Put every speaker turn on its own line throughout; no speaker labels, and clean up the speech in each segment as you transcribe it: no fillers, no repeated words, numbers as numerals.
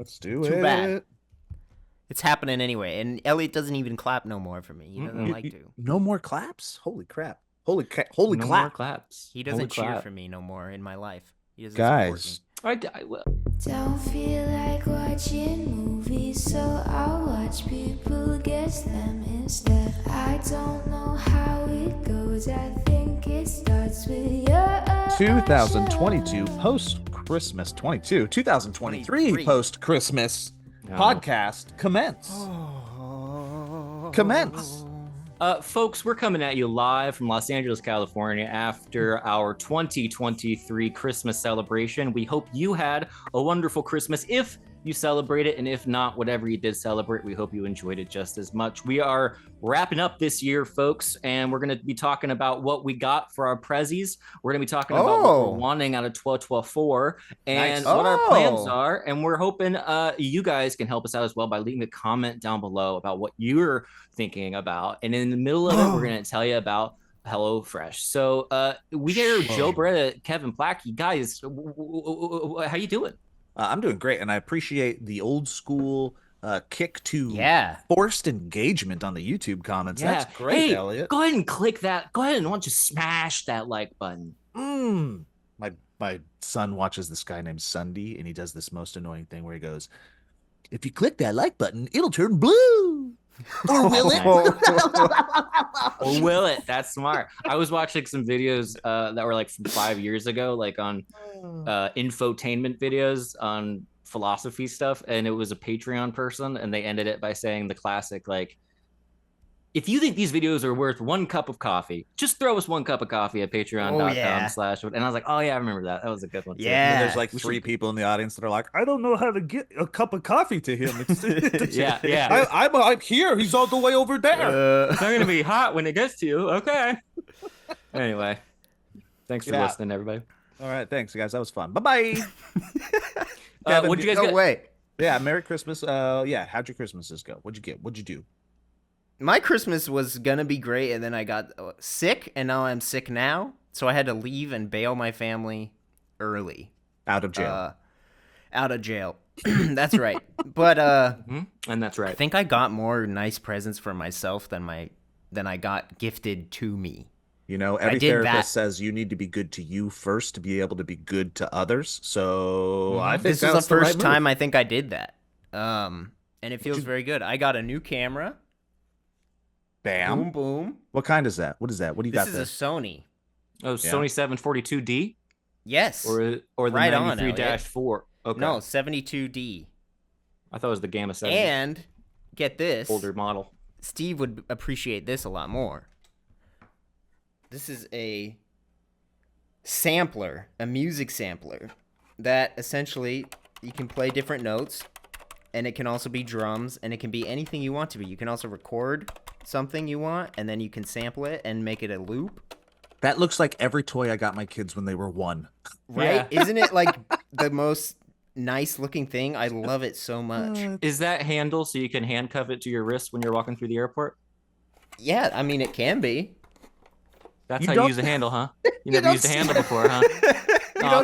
Let's do
Too
it.
bad. It's happening anyway, and Elliot doesn't even clap no more for me. He doesn't like to.
No more claps? Holy crap. Holy
No more
clap.
claps.
He doesn't cheer
clap.
for me no more in my life. He doesn't
Guys.
support me.
I will.
Don't feel like watching movies, so I'll watch people guess them instead. I don't know how it goes. I think it starts with your
2022 post-Christmas 2023
23.
post-Christmas podcast commence. Commence.
Folks, we're coming at you live from Los Angeles, California after our 2023 Christmas celebration. We hope you had a wonderful Christmas if you celebrate it, and if not, whatever you did celebrate, we hope you enjoyed it just as much. We are wrapping up this year, folks, and we're going to be talking about what we got for our prezzies. We're going to be talking about what we're wanting out of 12-12-4 and what our plans are, and we're hoping you guys can help us out as well by leaving a comment down below about what you're thining about. And in the middle of it, we're going to tell you about HelloFresh. So we hear Joe Beretta, Kevin Plachy. Guys, how you doing?
I'm doing great, and I appreciate the old school kick to forced engagement on the YouTube comments.
Yeah.
That's great,
hey,
Elliot.
Go ahead and click that. Go ahead and why don't you smash that like button?
My son watches this guy named Sunday, and he does this most annoying thing where he goes, if you click that like button, it'll turn blue. Or will it?
Or will it? That's smart. I was watching some videos that were like from 5 years ago, like on infotainment videos on philosophy stuff, and it was a Patreon person, and they ended it by saying the classic, like, if you think these videos are worth 1 cup of coffee, just throw us 1 cup of coffee at patreon.com/. And I was like, oh yeah, I remember that. That was a good one.
Yeah.
There's like 3 people in the audience that are like, I don't know how to get a cup of coffee to him.
Yeah.
I'm here. He's all the way over there.
It's not going to be hot when it gets to you. Okay. Anyway, thanks for listening, everybody.
All right. Thanks, guys. That was fun. Bye-bye.
What'd you guys get?
Wait.
Yeah. Merry Christmas. How'd your Christmases go? What'd you get? What'd you do?
My Christmas was gonna be great, and then I got sick, and now I'm sick now, so I had to leave and bail my family early.
Out of jail.
That's right. But
and that's right.
I think I got more nice presents for myself than I got gifted to me.
You know, every therapist says you need to be good to you first to be able to be good to others. So I think
this is the first time I think I did that. And it feels very good. I got a new camera.
Bam.
Boom, boom.
What kind is that? What is that? What do you got there?
This is a Sony.
Oh, Sony 742D?
Yes.
Or the
right
93-4? Okay.
No, 72D.
I thought it was the Gamma 7.
And, get this.
Older model.
Steve would appreciate this a lot more. This is a sampler, a music sampler, that essentially you can play different notes, and it can also be drums, and it can be anything you want to be. You can also record something you want, and then you can sample it and make it a loop.
That looks like every toy I got my kids when they were 1.
Right? Yeah. Isn't it like the most nice looking thing? I love it so much.
Is that handle so you can handcuff it to your wrist when you're walking through the airport?
Yeah, I mean, it can be.
That's how you use a handle, huh? You never used a handle before, huh?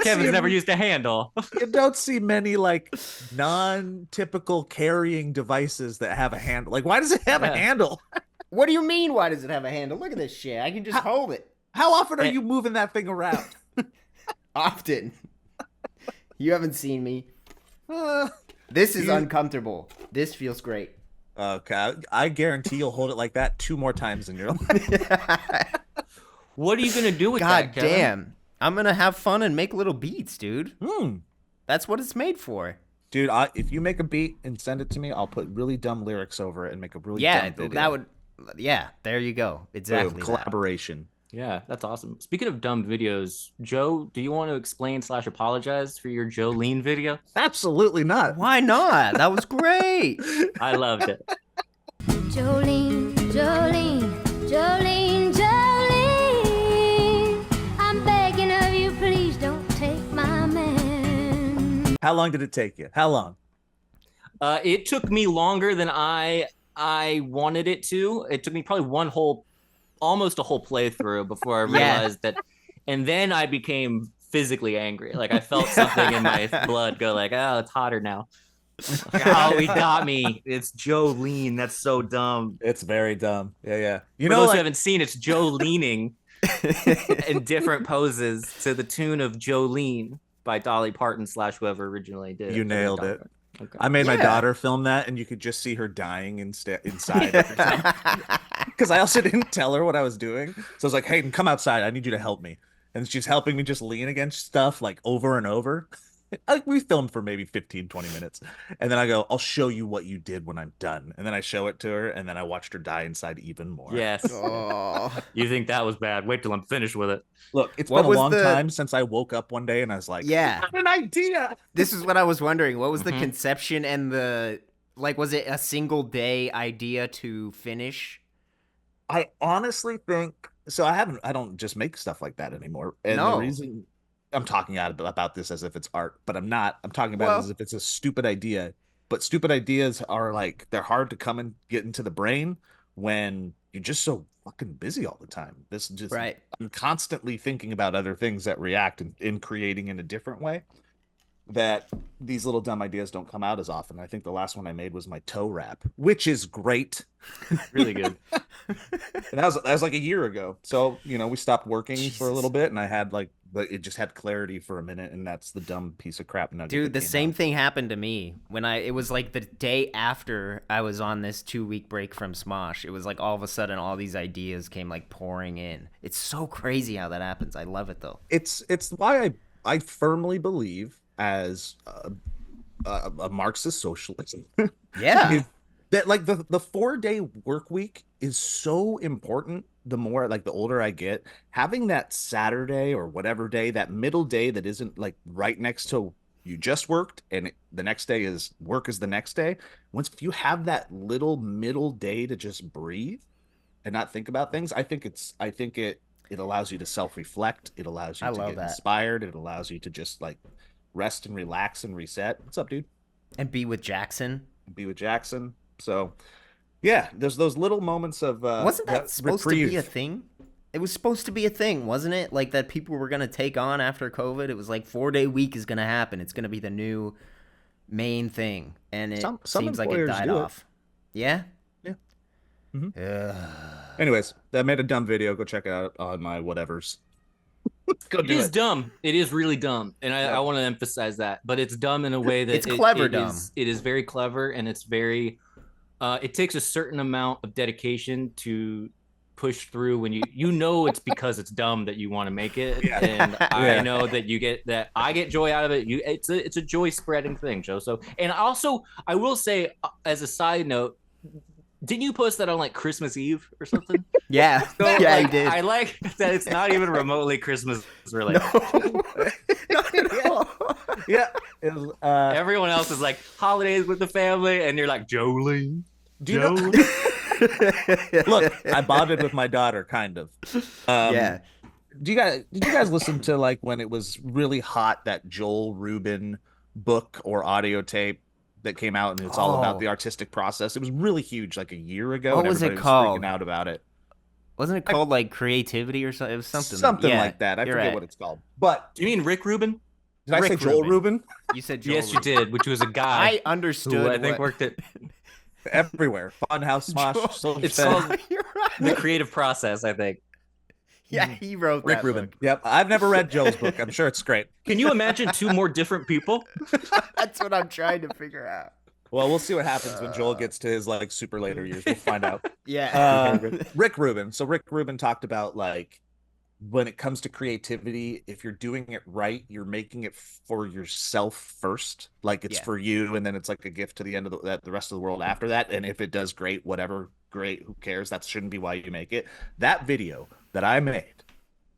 Kevin's never used a handle.
You don't see many like non-typical carrying devices that have a handle. Like, why does it have a handle?
What do you mean, why does it have a handle? Look at this shit. I can just hold it.
How often are you moving that thing around?
Often. You haven't seen me. This is uncomfortable. This feels great.
Okay, I guarantee you'll hold it like that 2 more times in your life.
What are you going to do with
that,
God damn.
Kevin? I'm going to have fun and make little beats, dude. That's what it's made for.
Dude, if you make a beat and send it to me, I'll put really dumb lyrics over it and make a really dumb video.
There you go. Exactly.
Boom, collaboration.
Yeah, that's awesome. Speaking of dumb videos, Joe, do you want to explain/apologize for your Jolene video?
Absolutely not.
Why not? That was great.
I loved it.
Jolene, Jolene, Jolene, Jolene. I'm begging of you, please don't take my man.
How long did it take you? How long?
It took me longer than I wanted it to. It took me probably almost a whole playthrough before I realized that. And then I became physically angry. Like I felt something in my blood go like, oh, it's hotter now. Oh, he got me. It's Jolene. That's so dumb.
It's very dumb. Yeah. You
For
know,
those who
like
haven't seen, it's Joe leaning in different poses to the tune of Jolene by Dolly Parton / whoever originally did
you
it. I think
nailed
Dolly
it.
Parton. Okay.
I made my
Yeah.
daughter film that, and you could just see her dying inside every time. Because I also didn't tell her what I was doing. So I was like, Hayden, come outside. I need you to help me. And she's helping me just lean against stuff like over and over. Like we filmed for maybe 15, 20 minutes. And then I go, I'll show you what you did when I'm done. And then I show it to her, and then I watched her die inside even more.
Yes.
Oh.
You think that was bad? Wait till I'm finished with it.
Look, it's
What
been a
was
long
the-
time since I woke up one day and I was like,
Yeah.
I got an idea.
This is what I was wondering. What was the
Mhm.
conception and the like? Was it a single day idea to finish?
I honestly think so. I don't just make stuff like that anymore. And the
No.
reason I'm talking about this as if it's art, but I'm not. I'm talking about it as if it's a stupid idea. But stupid ideas are like, they're hard to come and get into the brain when you're just so fucking busy all the time. This just,
Right.
I'm constantly thinking about other things that react in creating in a different way, that these little dumb ideas don't come out as often. I think the last one I made was my toe wrap, which is great.
Really good.
And that was like a year ago. So, we stopped working for a little bit, and I had but it just had clarity for a minute, and that's the dumb piece of crap nugget.
Dude, the
that came
same
out.
thing happened to me when it was like the day after I was on this 2-week break from Smosh. It was like all of a sudden all these ideas came like pouring in. It's so crazy how that happens. I love it though.
It's why I firmly believe, as a Marxist socialist,
Yeah.
is that like the 4-day work week is so important. The more like the older I get, having that Saturday or whatever day, that middle day that isn't like right next to you just worked, and the next day is work is the next day. Once if you have that little middle day to just breathe and not think about things, I think it allows you to self-reflect. It allows you
I
to
love
get
that.
inspired. It allows you to just like rest and relax and reset. What's up, dude?
And be with Jackson.
Be with Jackson. So yeah, there's those little moments of
Wasn't that supposed to be a
reprieve.
thing? It was supposed to be a thing, wasn't it? Like that people were going to take on after COVID. It was like 4-day week is going to happen. It's going to be the new main thing. And it
Some
seems like it
employers
died
do it.
off. Yeah?
Yeah. Mhm.
Ugh.
Anyways, I made a dumb video. Go check it out on my whatevers. Go
It
do
is
it.
dumb. It is really dumb, and I want to emphasize that. But it's dumb in a way that
It's clever dumb.
It is very clever, and it's very. It takes a certain amount of dedication to push through when it's because it's dumb that you want to make it,
Yeah.
and
Yeah.
I know that I get joy out of it. It's a joy spreading thing, Joe. So, and also I will say, as a side note, didn't you post that on like Christmas Eve or something?
Yeah.
So,
Yeah,
like,
I did.
I like that it's not even remotely Christmas related.
No. Not at all.
Yeah. It was,
Everyone else is like holidays with the family, and you're like Jolene.
do you know? Look, I bonded with my daughter, kind of.
Yeah.
Did you guys listen to like when it was really hot, that Joel Rubin book or audio tape that came out, and it's all about
Oh.
the artistic process? It was really huge, like a year ago.
What
and
was it
everybody
called?
freaking out about it.
Wasn't it called like creativity or something? It was
Something
yeah,
like that. I
you're
forget
right.
what it's called. But
Do you mean Rick Rubin?
did I say
Rick
Joel Rubin?
You said Joel.
Yes, you did. Which was a guy
I understood.
who I think
what-
worked at
Everywhere. Funhouse, Smosh,
Joel-
Social
It's
Fed.
called
You're right.
the creative process. I think.
Yeah, he wrote
Rick
that
Rubin.
book.
Yep. I've never read Joel's book. I'm sure it's great.
Can you imagine two more different people?
That's what I'm trying to figure out.
Well, we'll see what happens when Joel gets to his like super later years. We'll find out.
Yeah.
Rick Rubin. So Rick Rubin talked about like when it comes to creativity, if you're doing it right, you're making it for yourself first. Like it's
Yeah.
for you, and then it's like a gift to the end of the rest of the world after that. And if it does great, whatever, great, who cares? That shouldn't be why you make it. That video that I made,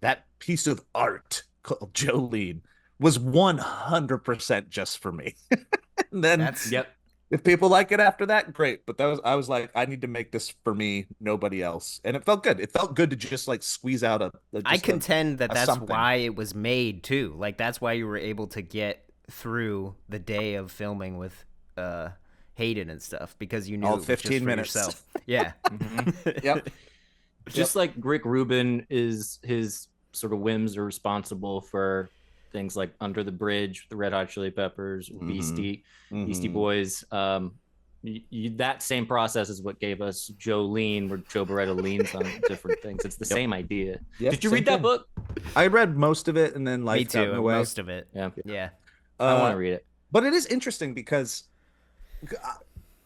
that piece of art called Jolene, was 100% just for me. And then
That's
Yep.
if people like it after that, great. But I was like, I need to make this for me, nobody else. And it felt good. It felt good to just like squeeze out
I contend that that's
something.
why it was made too. Like that's why you were able to get through the day of filming with Hayden and stuff because you knew
All
it was
15
just for
minutes.
yourself. Yeah.
Yep.
Just like Rick Rubin is his sort of whims are responsible for things like Under the Bridge, the Red Hot Chili Peppers, Beastie Boys. That same process is what gave us Jolene, where Joe Beretta leans on different things. It's the same idea.
Yep,
Did you
same
read that
thing.
book?
I read most of it, and then
Me
life got in
too.
the way.
Most of it.
Yeah.
Yeah.
I want to read it.
But it is interesting because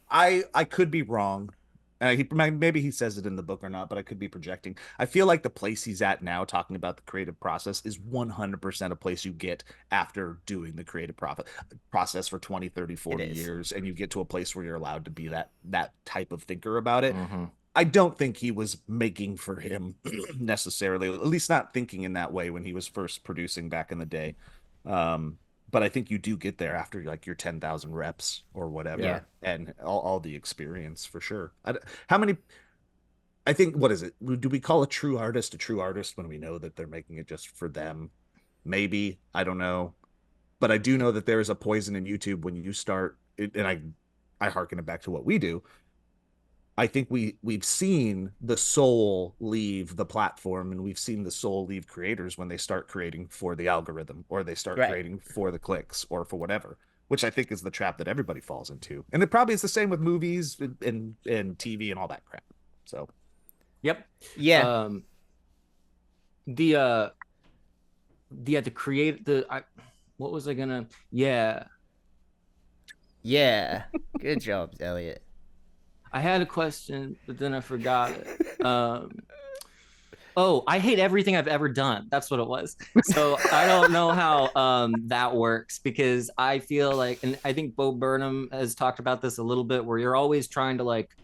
I could be wrong. Maybe he says it in the book or not, but I could be projecting. I feel like the place he's at now, talking about the creative process, is 100% a place you get after doing the creative process for 20, 30, 40 years, and you get to a place where you're allowed to be that type of thinker about it.
Mm-hmm.
I don't think he was making for him necessarily, at least not thinking in that way when he was first producing back in the day. But I think you do get there after like your 10,000 reps or whatever, and all the experience for sure. How many? I think, what is it? Do we call a true artist when we know that they're making it just for them? Maybe, I don't know, but I do know that there is a poison in YouTube when you start, and I hearken it back to what we do. I think we've seen the soul leave the platform, and we've seen the soul leave creators when they start creating for the algorithm, or they start creating for the clicks, or for whatever, which I think is the trap that everybody falls into. And it probably is the same with movies and TV and all that crap. So,
yep.
Yeah.
The create what was I gonna? Yeah.
Good job, Elliot.
I had a question, but then I forgot it. I hate everything I've ever done. That's what it was. So I don't know how that works, because I feel like, and I think Bo Burnham has talked about this a little bit, where you're always trying to like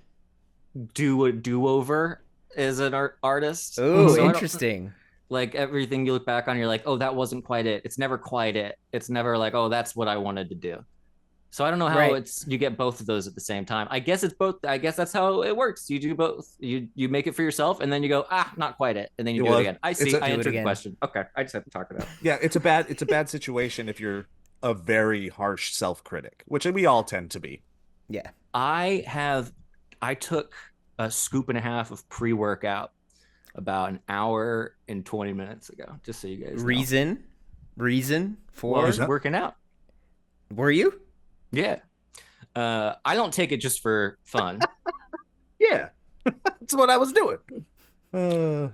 do a do-over as an artist.
Oh,
so
interesting.
Like everything you look back on, you're like, oh, that wasn't quite it. It's never quite it. It's never like, oh, that's what I wanted to do. So I don't know how you get both of those at the same time. I guess it's both. I guess that's how it works. You do both. You make it for yourself, and then you go, not quite it, and then you do it again. I see. I answered the question. Okay, I just have to talk about it.
Yeah, it's a bad situation if you're a very harsh self-critic, which we all tend to be.
Yeah.
I took a scoop and a half of pre-workout about an hour and 20 minutes ago, just so you guys know.
Reason for
I was working out.
Were you?
Yeah. I don't take it just for fun.
Yeah. That's what I was doing.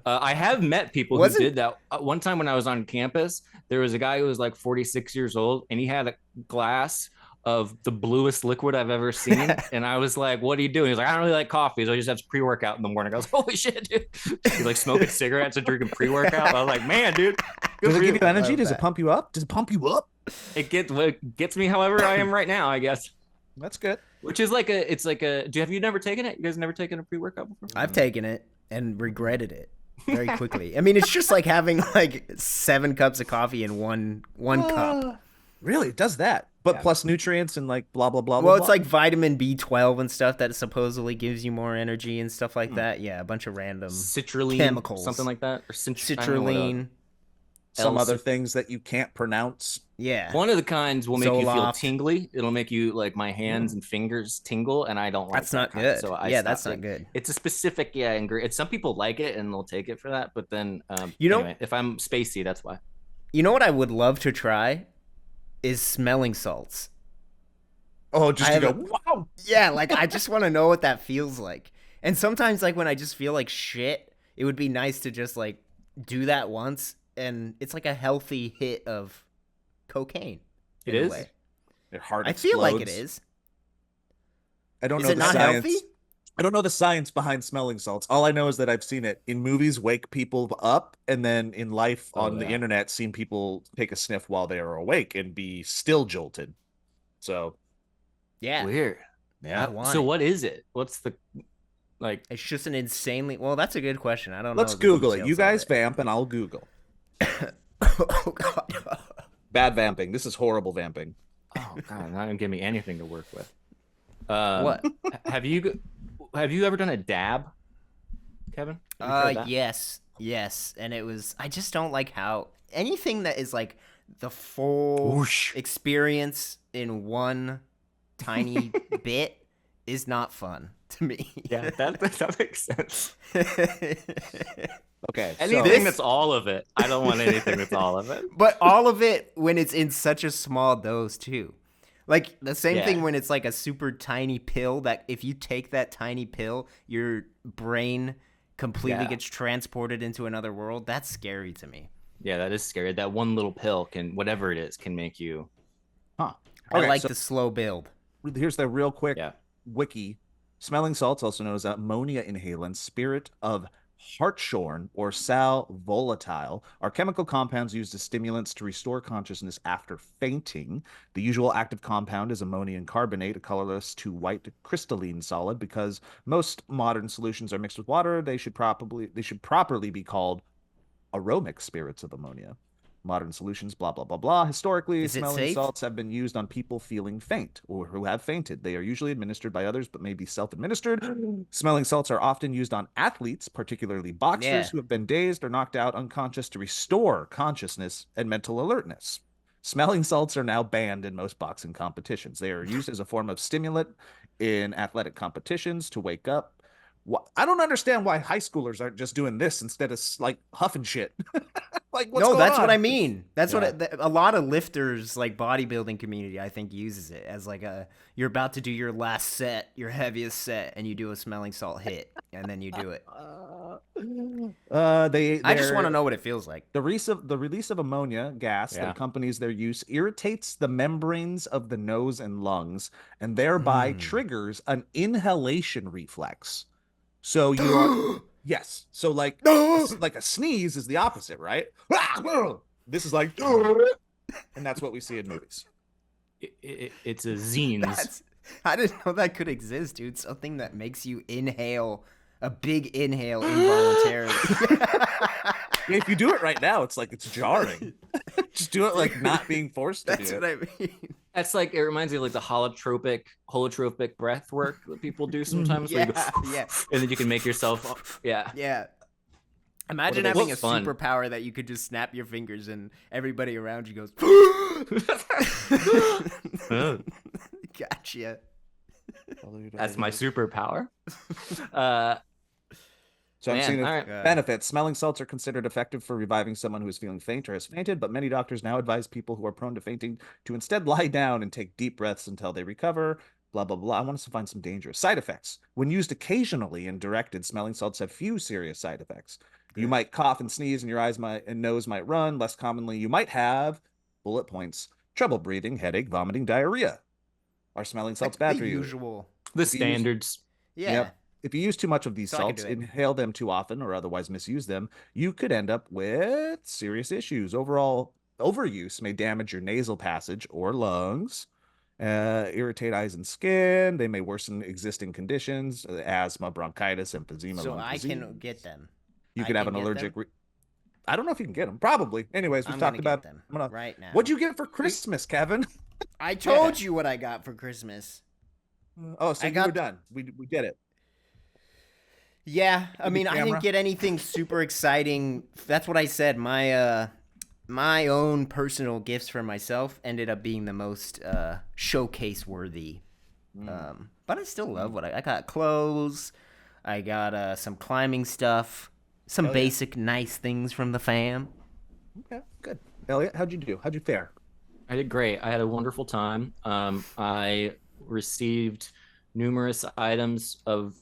I have met people who did that. One time when I was on campus, there was a guy who was like 46 years old, and he had a glass of the bluest liquid I've ever seen. And I was like, what are you doing? He's like, I don't really like coffee, so I just have pre-workout in the morning. I was like, holy shit, dude. He's like smoking cigarettes and drinking pre-workout. I was like, man, dude.
Does it give you energy? Does it pump you up? Does it pump you up?
It gets me however I am right now, I guess.
That's good.
Which is like have you never taken it? You guys never taken a pre-workout before?
I've taken it and regretted it very quickly. I mean, it's just like having like 7 cups of coffee in one cup.
Really? It does that? But plus nutrients and like blah, blah, blah,
well,
blah.
It's like vitamin B12 and stuff that supposedly gives you more energy and stuff like that. Yeah, a bunch of random
citrulline,
chemicals.
something like that. Or
citrulline.
Some other things that you can't pronounce.
Yeah.
One of the kinds will make you feel
Zoloft.
tingly. It'll make you like my hands and fingers tingle, and I don't like
That's
that
not
kind.
good.
So
that's not good.
It's a specific ingredient. Some people like it and they'll take it for that, but then anyway, if I'm spacey, that's why.
You know what I would love to try is smelling salts.
Oh, just to go, wow.
Yeah, like I just want to know what that feels like. And sometimes like when I just feel like shit, it would be nice to just like do that once, and it's like a healthy hit of cocaine.
It is?
Your heart
I
explodes.
feel like it is.
I don't know
Is it
the
not
science.
healthy?
I don't know the science behind smelling salts. All I know is that I've seen it in movies wake people up, and then in life on the internet seen people take a sniff while they are awake and be still jolted. So
Yeah.
Weird.
Yeah.
So what is it? What's the like?
It's just an insanely that's a good question. I don't know.
Let's Google it. You guys vamp and I'll Google.
Oh god.
Bad vamping. This is horrible vamping.
Oh god, not gonna give me anything to work with.
What?
Have you ever done a dab, Kevin?
Yes, and it was. I just don't like how anything that is like the full experience in one tiny bit is not fun to me.
Yeah, that makes sense.
Okay,
Anything
so
that's all of it. I don't want anything that's all of it.
But all of it when it's in such a small dose too. Like the same thing
Yeah.
when it's like a super tiny pill that if you take that tiny pill, your brain completely
Yeah.
gets transported into another world. That's scary to me.
Yeah, that is scary. That one little pill can, whatever it is, can make you.
huh.
I
Okay,
like
so
the slow build.
here's the real quick
Yeah.
wiki. Smelling salts, also known as ammonia inhalants, spirit of hartshorn, or sal volatile, are chemical compounds used as stimulants to restore consciousness after fainting. The usual active compound is ammonium carbonate, a colorless to white crystalline solid. Because most modern solutions are mixed with water, they should properly be called aromatic spirits of ammonia. Modern solutions, blah, blah, blah, blah. Historically,
Is it
smelling
safe?
salts have been used on people feeling faint or who have fainted. They are usually administered by others, but may be self administered. Smelling salts are often used on athletes, particularly boxers
Yeah.
who have been dazed or knocked out unconscious, to restore consciousness and mental alertness. Smelling salts are now banned in most boxing competitions. They are used as a form of stimulant in athletic competitions to wake up. I don't understand why high schoolers aren't just doing this instead of like huffing shit. Like, what's
No,
going
that's what I
on?
mean. That's
Yeah.
a lot of lifters, like bodybuilding community, I think uses it as like you're about to do your last set, your heaviest set, and you do a smelling salt hit, and then you do it. I just want to know what it feels like.
The release of ammonia gas that
Yeah.
accompanies their use irritates the membranes of the nose and lungs and thereby triggers an inhalation reflex. So you are yes. So like a sneeze is the opposite, right? This is like and that's what we see in movies.
It's a zines.
That's I didn't know that could exist, dude. Something that makes you inhale a big inhale involuntarily.
Yeah, if you do it right now, it's like it's jarring. Just do it like not being forced to
That's
do
what
it.
I mean.
That's like, it reminds me of like the holotropic breath work that people do sometimes. Where you
Yeah,
go,
yeah,
and then you can make yourself. Yeah.
yeah. Imagine
they-
having a
Looks fun.
superpower that you could just snap your fingers and everybody around you goes. Gotcha.
That's my superpower.
So I'm
Man,
seeing
all right.
benefits. Smelling salts are considered effective for reviving someone who is feeling faint or has fainted, but many doctors now advise people who are prone to fainting to instead lie down and take deep breaths until they recover. Blah, blah, blah. I want us to find some dangerous side effects. When used occasionally and directed, smelling salts have few serious side effects. You might cough and sneeze, and your eyes and nose might run. Less commonly, you might have bullet points: trouble breathing, headache, vomiting, diarrhea. Are smelling salts
Like
bad
the
for you?
usual.
The
If you use-
standards.
Yeah.
Yep. If you use too much of these
So I can
salts,
do it.
inhale them too often, or otherwise misuse them, you could end up with serious issues. Overall, overuse may damage your nasal passage or lungs, irritate eyes and skin. They may worsen existing conditions, asthma, bronchitis, emphysema,
So
lung
I
disease.
can get them.
You
I
could have
can
an
get
allergic.
them?
I don't know if you can get them. Probably. Anyways, we've
I'm
talked
gonna
about
get them
I'm gonna-
right now.
What'd you get for Christmas, Kevin?
I told you what I got for Christmas.
Oh, so
I
you
got-
were done. We did it.
Yeah, I
the
mean, I didn't
camera?
get anything super exciting. That's what I said. My own personal gifts for myself ended up being the most showcase worthy. But I still love what I got. Clothes. I got some climbing stuff. Some
Hell yeah.
basic nice things from the fam.
Okay, good. Elliot, how'd you do? How'd you fare?
I did great. I had a wonderful time. I received numerous items of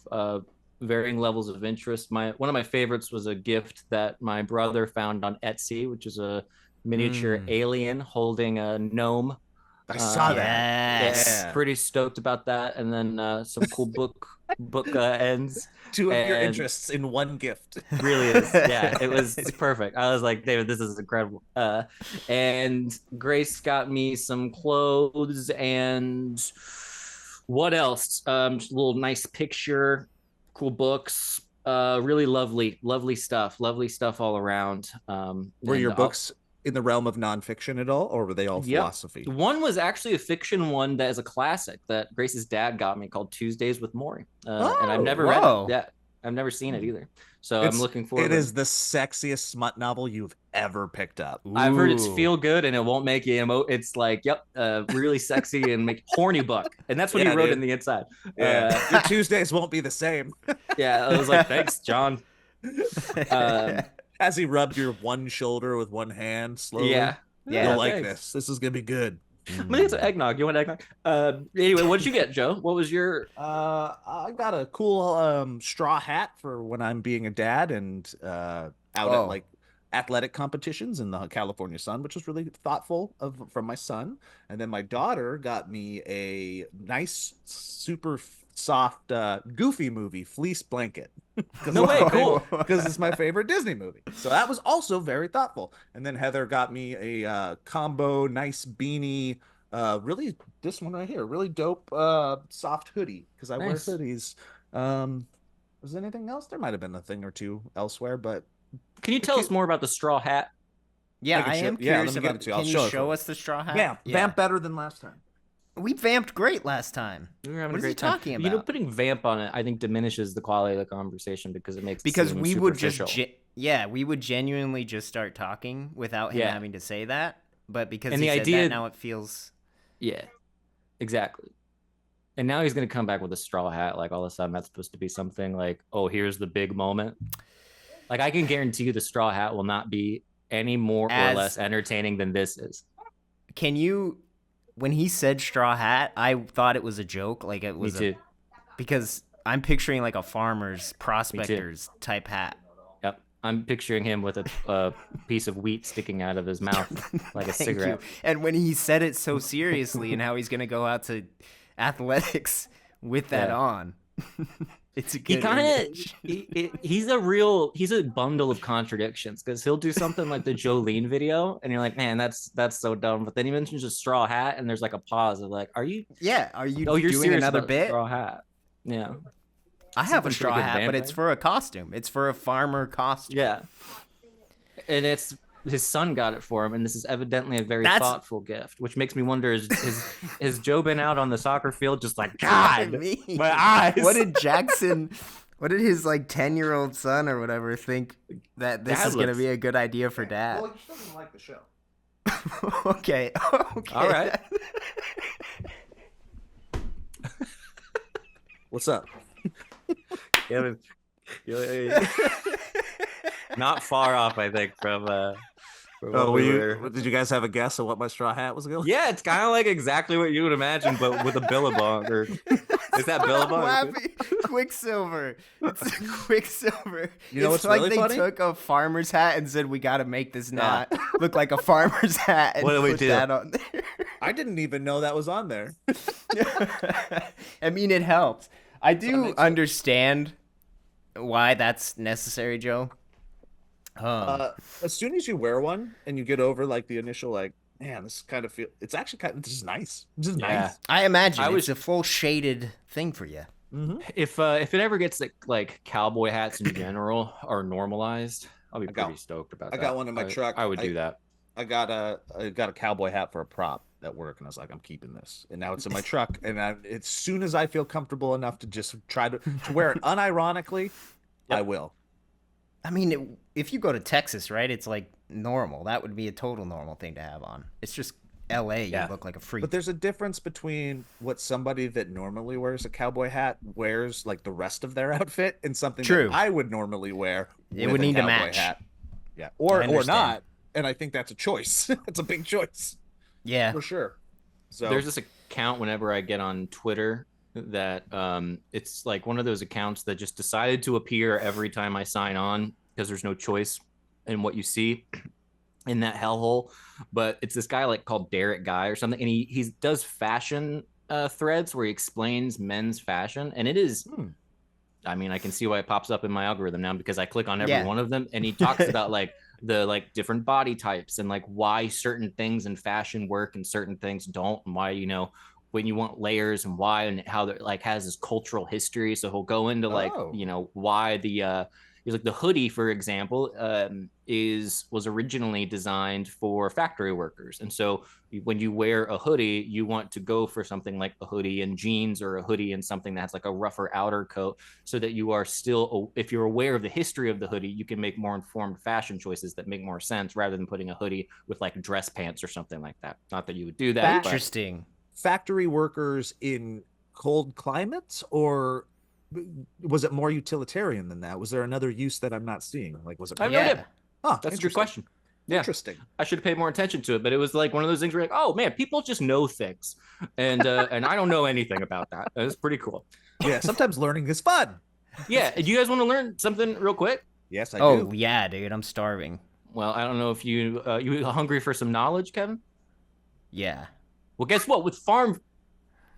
varying levels of interest. One of my favorites was a gift that my brother found on Etsy, which is a miniature alien holding a gnome.
I saw that.
Yes.
Yeah.
Pretty stoked about that. And then some cool book ends.
Two of your
And-
interests in one gift.
Really is. Yeah, it's perfect. I was like, David, this is incredible. And Grace got me some clothes and what else? Just a little nice picture, cool books, really lovely stuff all around.
Were
and
your
I'll-
books in the realm of nonfiction at all, or were they all
Yep.
philosophy?
One was actually a fiction one that is a classic that Grace's dad got me called Tuesdays with Maury. And I've never read
whoa.
it. Yeah, I've never seen it either. So
It's-
I'm looking forward
It
to
is the sexiest smut novel you've ever picked up.
I've heard it's
Ooh.
feel good and it won't make you it's like, yep, really sexy and make horny buck. And that's what
Yeah,
he wrote
dude.
in the inside.
Your Tuesdays won't be the same.
Yeah, I was like, thanks, John.
As he rubbed your one shoulder with one hand slowly.
Yeah.
Yeah.
You'll like
Thanks.
this. This is gonna be good.
I'm gonna get some eggnog. You want eggnog? Anyway, what did you get, Joe? What was your?
I got a cool straw hat for when I'm being a dad and out at
Oh.
like athletic competitions in the California sun, which was really thoughtful of from my son. And then my daughter got me a nice, super soft, Goofy movie fleece blanket.
No way, cool.
Because it's my favorite Disney movie. So that was also very thoughtful. And then Heather got me a combo nice beanie. Really, this one right here, really dope, soft hoodie because I
Nice.
wear hoodies. Was there anything else? There might have been a thing or two elsewhere, but
Can you tell us more about the straw hat?
Yeah,
can
I
show-
am
yeah,
curious
let me get
about.
it to you. I'll
Can
show
you
it
show
for
us the straw hat?
vamp, vamp better than last time.
We vamped great last time.
We were having
What
a
is he
great time.
talking
You know,
about?
putting vamp on it, I think diminishes the quality of the conversation because it makes it
Because
seem
we would just,
superficial.
we would genuinely just start talking without him
Yeah.
having to say that. But because
And
he
the
said
idea-
that, now it feels.
Yeah, exactly. And now he's gonna come back with a straw hat. Like all of a sudden, that's supposed to be something like, oh, here's the big moment. Like I can guarantee you, the straw hat will not be any more or
As-
less entertaining than this is.
Can you? When he said straw hat, I thought it was a joke. Like it
Me
was
too.
because I'm picturing like a farmer's prospector's type hat.
Yep. I'm picturing him with a piece of wheat sticking out of his mouth like a
Thank you.
cigarette.
And when he said it so seriously and how he's gonna go out to athletics with that
Yeah.
on, it's a
He
good
kind
image.
of he's a bundle of contradictions because he'll do something like the Jolene video and you're like, man, that's so dumb. But then he mentions a straw hat and there's like a pause of like, are you?
Yeah, are you
Oh, you're
doing
serious
another
about
bit?
straw hat? Yeah,
I have a
something
straw
pretty good
hat, but it's
vamping.
for a costume. It's for a farmer costume.
yeah. And it's his son got it for him, and this is evidently a very
That's-
thoughtful gift, which makes me wonder: is Joe been out on the soccer field just like
God,
God?
me.
My eyes.
What did Jackson? What did his like 10-year-old son or whatever think that this
Dad
is gonna
looks-
be a good idea for dad?
Well, he doesn't like the show.
Okay. Okay.
All right.
What's up?
Not far off, I think, from
Oh,
what we were.
did you guys have a guess of what my straw hat was going?
Yeah, it's kind of like exactly what you would imagine, but with a billabong. Or is that billabong?
Laughing. Quicksilver. It's Quicksilver.
You know
it's
what's
like
really
they
funny?
took a farmer's hat and said, "We got to make this not look like a farmer's hat." And
What do we
put
do?
that on there.
I didn't even know that was on there.
I mean, it helps. I do
makes sense.
understand why that's necessary, Joe.
As soon as you wear one and you get over like the initial like, man, this kind of feel. It's actually kind of just nice. Just
Yeah.
nice.
I imagine
I
it's
was-
a full shaded thing for you.
If it ever gets like cowboy hats in general are normalized, I'll be
I got-
pretty stoked about
I
that.
got one in my truck.
I would do that.
I got a cowboy hat for a prop at work, and I was like, I'm keeping this. And now it's in my truck. And as soon as I feel comfortable enough to just try to wear it unironically, I will.
I mean, if you go to Texas, right, it's like normal. That would be a total normal thing to have on. It's just L.A.
Yeah.
You look like a freak.
But there's a difference between what somebody that normally wears a cowboy hat wears, like the rest of their outfit, and something
True.
that I would normally wear.
It
with
would
a
need to
cowboy
match.
Hat. Yeah,
I
or
understand.
not. And I think that's a choice. It's a big choice
Yeah.
for sure. So
There's this account whenever I get on Twitter that it's like one of those accounts that just decided to appear every time I sign on because there's no choice in what you see in that hellhole. But it's this guy like called Derek Guy or something, and he does fashion threads where he explains men's fashion, and it is. I mean, I can see why it pops up in my algorithm now because I click on every
Yeah.
one of them, and he talks about like the like different body types and like why certain things in fashion work and certain things don't, and why when you want layers and why and how that like has this cultural history. So he'll go into like why the he's like the hoodie, for example, was originally designed for factory workers, and so when you wear a hoodie, you want to go for something like a hoodie and jeans or a hoodie and something that's like a rougher outer coat, so that you are still, if you're aware of the history of the hoodie, you can make more informed fashion choices that make more sense rather than putting a hoodie with like dress pants or something like that. Not that you would do that.
Interesting.
factory workers in cold climates or Was it more utilitarian than that? Was there another use that I'm not seeing? Like, was it?
I have no
Yeah.
idea.
Oh,
That's a good question. Yeah.
Interesting.
I should have paid more attention to it, but it was like one of those things where like, oh man, people just know things, and I don't know anything about that. It was pretty cool.
Yeah, sometimes learning is fun.
Yeah, do you guys want to learn something real quick?
Yes, I
Oh,
do.
yeah, dude. I'm starving.
Well, I don't know if you hungry for some knowledge, Kevin.
Yeah.
Well, guess what? With farm,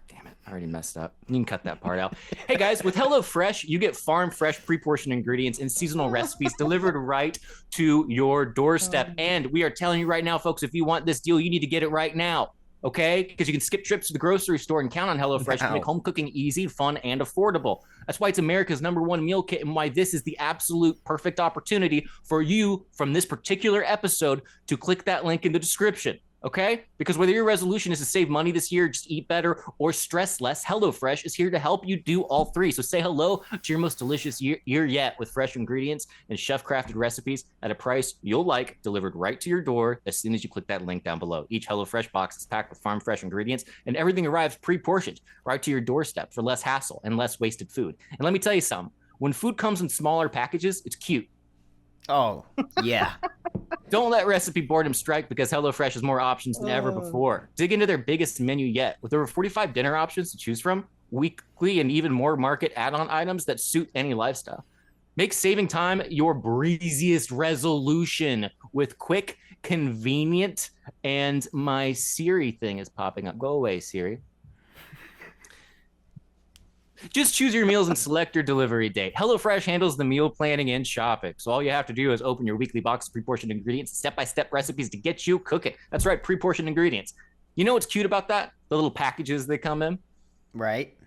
damn it, I already messed up. You can cut that part out. Hey guys, with HelloFresh, you get farm fresh, pre-portioned ingredients and seasonal recipes delivered right to your doorstep. And we are telling you right now, folks, if you want this deal, you need to get it right now. Okay, because you can skip trips to the grocery store and count on HelloFresh to make home cooking easy, fun, and affordable. That's why it's America's #1 meal kit and why this is the absolute perfect opportunity for you from this particular episode to click that link in the description. Okay? Because whether your resolution is to save money this year, just eat better, or stress less, HelloFresh is here to help you do all three. So say hello to your most delicious year yet with fresh ingredients and chef-crafted recipes at a price you'll like, delivered right to your door as soon as you click that link down below. Each HelloFresh box is packed with farm fresh ingredients, and everything arrives pre-portioned right to your doorstep for less hassle and less wasted food. And let me tell you something. When food comes in smaller packages, it's cute.
Oh, yeah.
Don't let recipe boredom strike because HelloFresh has more options than ever before. Dig into their biggest menu yet with over 45 dinner options to choose from, weekly and even more market add-on items that suit any lifestyle. Make saving time your breeziest resolution with quick, convenient, and my Siri thing is popping up. Go away, Siri. Just choose your meals and select your delivery date. HelloFresh handles the meal planning and shopping. So all you have to do is open your weekly box of pre-portioned ingredients, step-by-step recipes to get you cooking. That's right, pre-portioned ingredients. You know what's cute about that? The little packages they come in.
Right?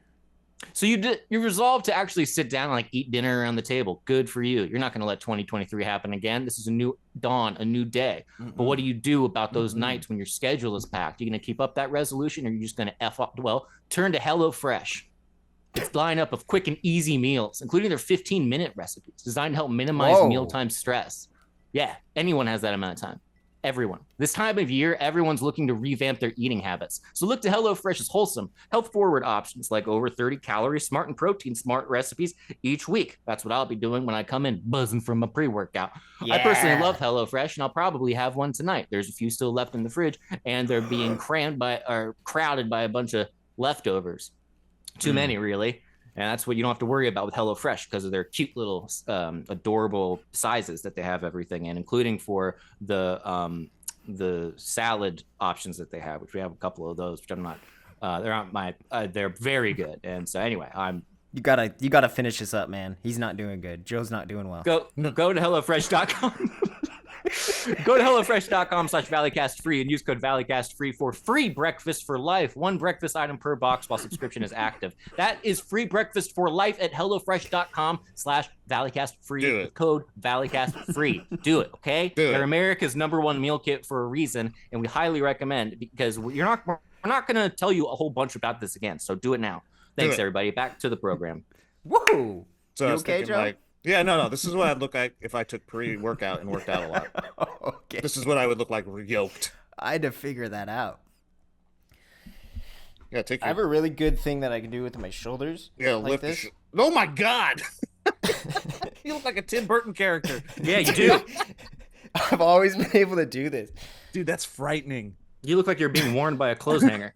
So you resolved to actually sit down and like eat dinner around the table. Good for you. You're not going to let 2023 happen again. This is a new dawn, a new day. But what do you do about those nights when your schedule is packed? Are you going to keep up that resolution, or are you just going to F up? Well, turn to HelloFresh. Its lineup of quick and easy meals, including their 15-minute recipes designed to help minimize mealtime stress. Yeah, anyone has that amount of time. Everyone. This time of year, everyone's looking to revamp their eating habits. So look to HelloFresh's wholesome, health-forward options like over 30-calorie smart and protein-smart recipes each week. That's what I'll be doing when I come in buzzing from a pre-workout.
Yeah.
I personally love HelloFresh, and I'll probably have one tonight. There's a few still left in the fridge, and they're being crowded by a bunch of leftovers. Too many, really. And that's what you don't have to worry about with HelloFresh because of their cute little adorable sizes that they have everything in, including for the salad options that they have, which we have a couple of those, which I'm not they're not my they're very good. And so anyway,
You gotta finish this up, man. He's not doing good. Joe's not doing well.
go to HelloFresh.com. Go to HelloFresh.com/ValleyCastFree and use code ValleyCastFree for free breakfast for life. One breakfast item per box while subscription is active. That is free breakfast for life at HelloFresh.com/ValleyCastFree with code ValleyCastFree. Do it, okay? They're America's #1 meal kit for a reason, and we highly recommend because we're not going to tell you a whole bunch about this again. So do it now. Thanks, everybody. Back to the program.
Woo!
So
You
I was
okay,
thinking,
Joe?
like, yeah, no. This is what I'd look like if I took pre-workout and worked out a lot.
Okay.
This is what I would look like yoked.
I had to figure that out.
Yeah, take
I
your.
have a really good thing that I can do with my shoulders.
Yeah,
like
lift.
this.
Oh my God! You look like a Tim Burton character.
Yeah, you do.
I've always been able to do this.
Dude, that's frightening.
You look like you're being worn by a clothes hanger.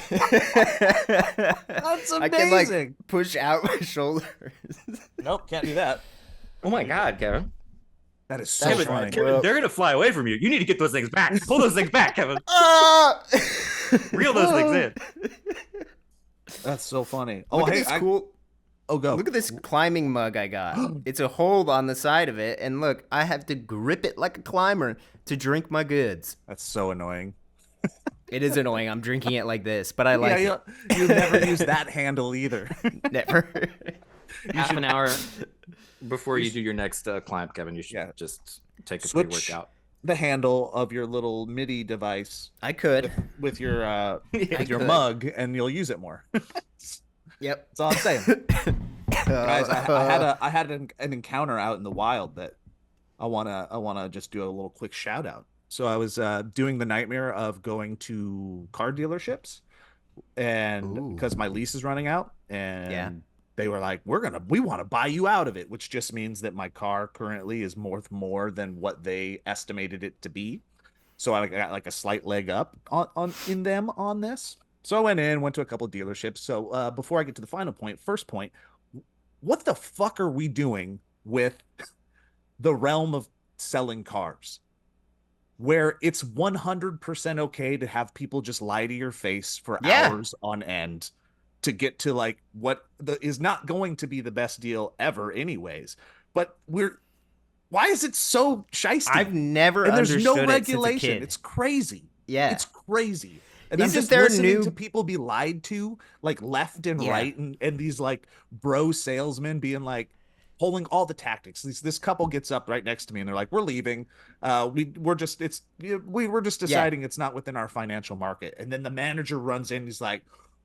That's amazing.
I can like push out my shoulders.
Nope, can't do that.
Oh my God, Kevin.
That is so
Kevin,
funny.
Kevin, they're gonna fly away from you. You need to get those things back. Pull those things back, Kevin. Reel those things in.
That's so funny.
Look at this cool.
Oh, go.
Look at this climbing mug I got. It's a hold on the side of it, and look, I have to grip it like a climber to drink my goods.
That's so annoying.
It is annoying. I'm drinking it like this, but I like
Yeah, you never use that handle either.
it. Never.
Half an hour before you do your next climb, Kevin, you should just take a
Switch
pre-workout.
the handle of your little MIDI device
I could.
with your
could.
mug, and you'll use it more.
Yep.
That's all I'm saying. Guys, I had an encounter out in the wild that I wanna just do a little quick shout out. So I was doing the nightmare of going to car dealerships, and because my lease is running out, and they were like, we want to buy you out of it, which just means that my car currently is worth more than what they estimated it to be. So I got like a slight leg up on in them on this. So I went to a couple of dealerships. So before I get to the final point, first point, what the fuck are we doing with the realm of selling cars? Where it's 100% okay to have people just lie to your face for hours on end to get to like is not going to be the best deal ever anyways. But why is it so shisty?
I've never
and there's
understood
no
it since a
regulation.
kid.
It's crazy.
Yeah.
It's crazy. And I'm
Isn't
just
there
listening
new-
to people be lied to, like left and
Yeah.
right, and these like bro salesmen being like pulling all the tactics. This couple gets up right next to me and they're like, "We're leaving. We were just deciding it's not within our financial market." And then the manager runs in. He's like,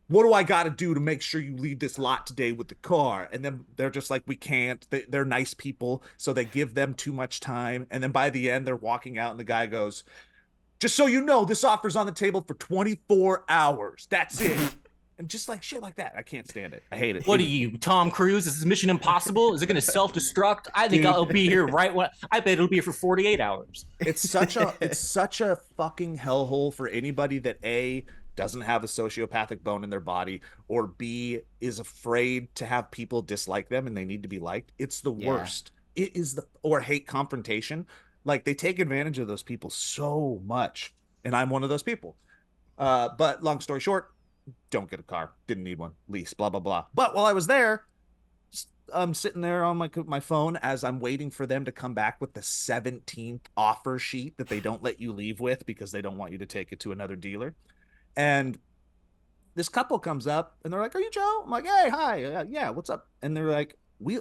"What do I got to do to make sure you leave this lot today with the car?" And then they're just like, "We can't." They're nice people, so they give them too much time. And then by the end, they're walking out, and the guy goes, "Just so you know, this offer's on the table for 24 hours. That's it." And just like shit like that. I can't stand it. I hate it.
What are you, Tom Cruise? Is this Mission Impossible? Is it going to self-destruct? I think I'll be here right when I bet it'll be here for 48 hours.
It's such a fucking hellhole for anybody that A, doesn't have a sociopathic bone in their body, or B, is afraid to have people dislike them and they need to be liked. It's the worst. It is or hate confrontation. Like they take advantage of those people so much. And I'm one of those people. But long story short, don't get a car. Didn't need one. Lease, blah, blah, blah. But while I was there, I'm sitting there on my phone as I'm waiting for them to come back with the 17th offer sheet that they don't let you leave with because they don't want you to take it to another dealer. And this couple comes up and they're like, "Are you Joe?" I'm like, "Hey, hi. Yeah, what's up?" And they're like, we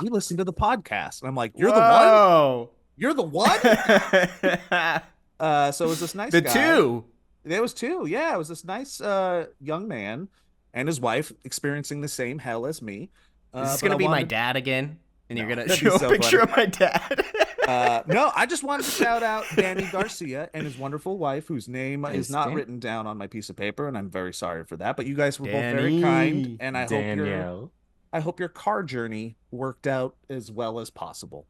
listen to the podcast. And I'm like, "You're the one? You're the one?" So it was this nice guy.
two.
There was two. Yeah, it was this nice young man and his wife experiencing the same hell as me.
Is this going to be my dad again? And you're going to
that'd
show
be
a
so
picture
funny.
of my dad?
No, I just wanted to shout out Danny Garcia and his wonderful wife, whose name is not
Dan-
written down on my piece of paper, and I'm very sorry for that. But you guys were both very
Danny.
kind, and I hope your car journey worked out as well as possible.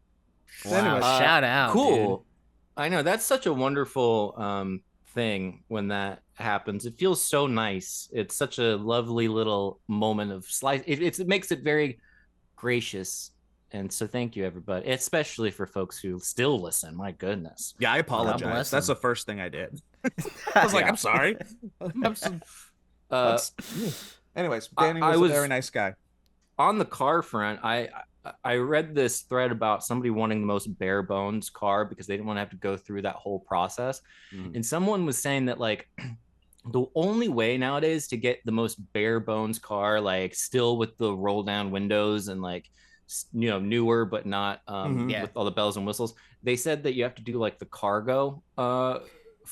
Wow,
Anyways,
shout out.
Cool.
Dude.
I know that's such a wonderful thing when that happens. It feels so nice. It's such a lovely little moment of slice. It makes it very gracious. And so thank you, everybody, especially for folks who still listen. My goodness.
yeah, I
bless
apologize. That's
him.
the first thing I did. I was like,
Yeah.
"I'm sorry." Anyways, Danny
I
was
was-
a very nice guy.
On the car front, I read this thread about somebody wanting the most bare bones car because they didn't want to have to go through that whole process. And someone was saying that like the only way nowadays to get the most bare bones car, like still with the roll down windows and like newer but not with all the bells and whistles, they said that you have to do like the cargo